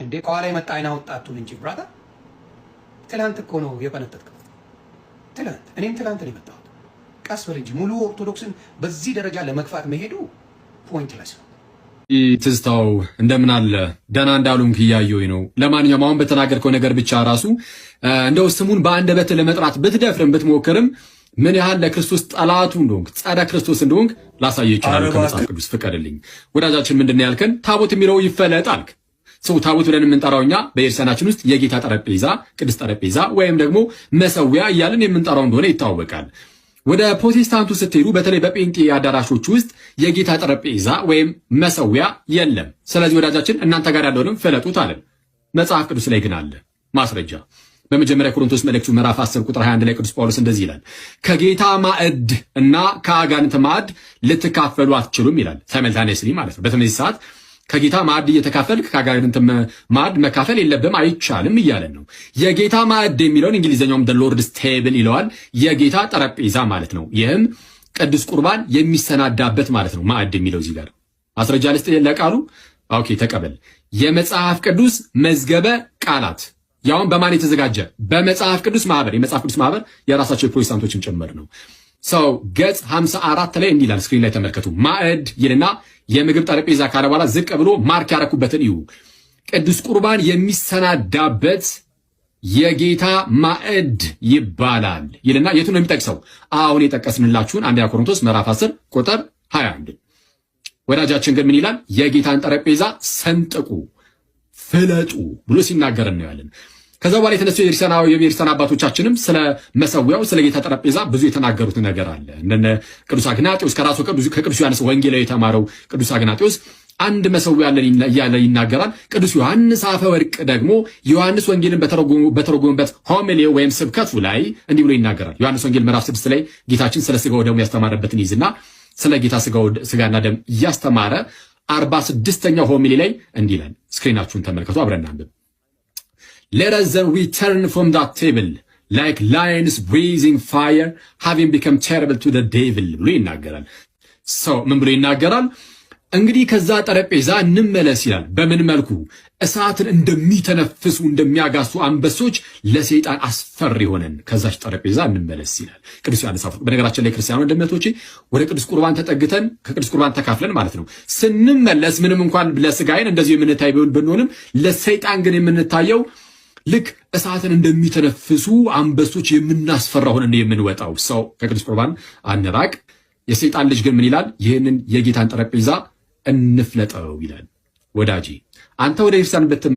እንዴ ከኋላ የመጣ አይና ወጣቱን እንጂ ብራታ ትላንት እኮ ነው የፈነጠጥከው። ትላንት እኔም ትላንት ነው የመጣሁት። ቀስ በል እንጂ ሙሉ ኦርቶዶክስን በዚህ ደረጃ ለመግፋት መሄዱ ፖይንትለስ ነው። ትዝታው እንደምን አለ ደህና እንዳሉንክ እያየሁኝ ነው። ለማንኛውም አሁን በተናገርከው ነገር ብቻ ራሱ እንደው ስሙን በአንደበት ለመጥራት ብትደፍርም ብትሞክርም ምን ያህል ለክርስቶስ ጠላቱ እንደሆንክ ጸረ ክርስቶስ እንደሆንክ ላሳየ ይችላል። ከመጽሐፍ ቅዱስ ፍቀድልኝ። ወዳጃችን ምንድን ነው ያልከን? ታቦት የሚለው ይፈለጥ አልክ። ሰው ታቦት ብለን የምንጠራው እኛ በኤርሰናችን ውስጥ የጌታ ጠረጴዛ፣ ቅድስት ጠረጴዛ ወይም ደግሞ መሰዊያ እያልን የምንጠራው እንደሆነ ይታወቃል። ወደ ፕሮቴስታንቱ ስትሄዱ በተለይ በጴንጤ አዳራሾች ውስጥ የጌታ ጠረጴዛ ወይም መሰዊያ የለም። ስለዚህ ወዳጃችን እናንተ ጋር ያለውንም ፍለጡት አለን። መጽሐፍ ቅዱስ ላይ ግን አለ ማስረጃ። በመጀመሪያ ቆሮንቶስ መልእክቱ ምዕራፍ 10 ቁጥር 21 ላይ ቅዱስ ጳውሎስ እንደዚህ ይላል፣ ከጌታ ማዕድ እና ከአጋንንት ማዕድ ልትካፈሉ አትችሉም ይላል። ሳይመልታኔስሊ ማለት ነው። በተመሳሳይ ሰዓት ከጌታ ማዕድ እየተካፈልክ ከአጋንንት ማዕድ መካፈል የለብም አይቻልም እያለን ነው። የጌታ ማዕድ የሚለውን እንግሊዝኛውም the Lord's table ይለዋል። የጌታ ጠረጴዛ ማለት ነው። ይህም ቅዱስ ቁርባን የሚሰናዳበት ማለት ነው። ማዕድ የሚለው እዚህ ጋር ማስረጃ ልስጥ ለቃሉ። ኦኬ ተቀበል። የመጽሐፍ ቅዱስ መዝገበ ቃላት ያውን በማን የተዘጋጀ? በመጽሐፍ ቅዱስ ማህበር። የመጽሐፍ ቅዱስ ማህበር የራሳቸው የፕሮቴስታንቶችም ጭምር ነው። ሰው ገጽ 54 ላይ እንዲህ ይላል። ስክሪን ላይ ተመልከቱ። ማዕድ ይልና የምግብ ጠረጴዛ ካለ በኋላ ዝቅ ብሎ ማርክ ያረኩበትን እዩ። ቅዱስ ቁርባን የሚሰናዳበት የጌታ ማዕድ ይባላል ይልና የቱ ነው የሚጠቅሰው? አሁን የጠቀስንላችሁን አንደኛ ቆሮንቶስ ምዕራፍ 10 ቁጥር 21። ወዳጃችን ግን ምን ይላል? የጌታን ጠረጴዛ ሰንጥቁ ፍለጡ ብሎ ሲናገር እናያለን። ከዛ በኋላ የተነሱ የቤርሳን አባቶቻችንም ስለ መሰዊያው ስለ ጌታ ጠረጴዛ ብዙ የተናገሩት ነገር አለ። እንደነ ቅዱስ አግናጢዮስ ከራሱ ከቅዱስ ዮሐንስ ወንጌላዊ የተማረው ቅዱስ አግናጢዮስ አንድ መሰዊያ እያለ ይናገራል። ቅዱስ ዮሐንስ አፈወርቅ ደግሞ ዮሐንስ ወንጌልን በተረጎመበት ሆሚሊ ወይም ስብከቱ ላይ እንዲህ ብሎ ይናገራል። ዮሐንስ ወንጌል ምዕራፍ 6 ላይ ጌታችን ስለ ስጋው ደሙ ያስተማረበትን ይዝና ስለ ጌታ ስጋና ደም እያስተማረ 46ኛው ሆሚሊ ላይ እንዲህ ይላል። ስክሪናችሁን ተመልከቱ፣ አብረን አንብብ። Let us then return from that table like lions breathing fire, having become terrible to the devil ብሎ ይናገራል። ሰው ምን ብሎ ይናገራል? እንግዲህ ከዛ ጠረጴዛ እንመለስ ይላል። በምን መልኩ? እሳትን እንደሚተነፍሱ እንደሚያጋሱ አንበሶች ለሰይጣን አስፈሪ ሆነን ከዛች ጠረጴዛ እንመለስ ይላል ቅዱስ ዮሐንስ አፈወርቅ። በነገራችን ላይ ክርስቲያኖች እንደምነቶቼ ወደ ቅዱስ ቁርባን ተጠግተን ከቅዱስ ቁርባን ተካፍለን ማለት ነው ስንመለስ ምንም እንኳን ለስጋዬን እንደዚህ የምንታይ ብንሆንም ለሰይጣን ግን የምንታየው ልክ እሳትን እንደሚተነፍሱ አንበሶች የምናስፈራ ሆነን የምንወጣው ሰው ከቅዱስ ቁርባን አንራቅ። የሰይጣን ልጅ ግን ምን ይላል? ይህንን የጌታን ጠረጴዛ እንፍለጠው ይላል። ወዳጄ አንተ ወደ ኢየሩሳሌም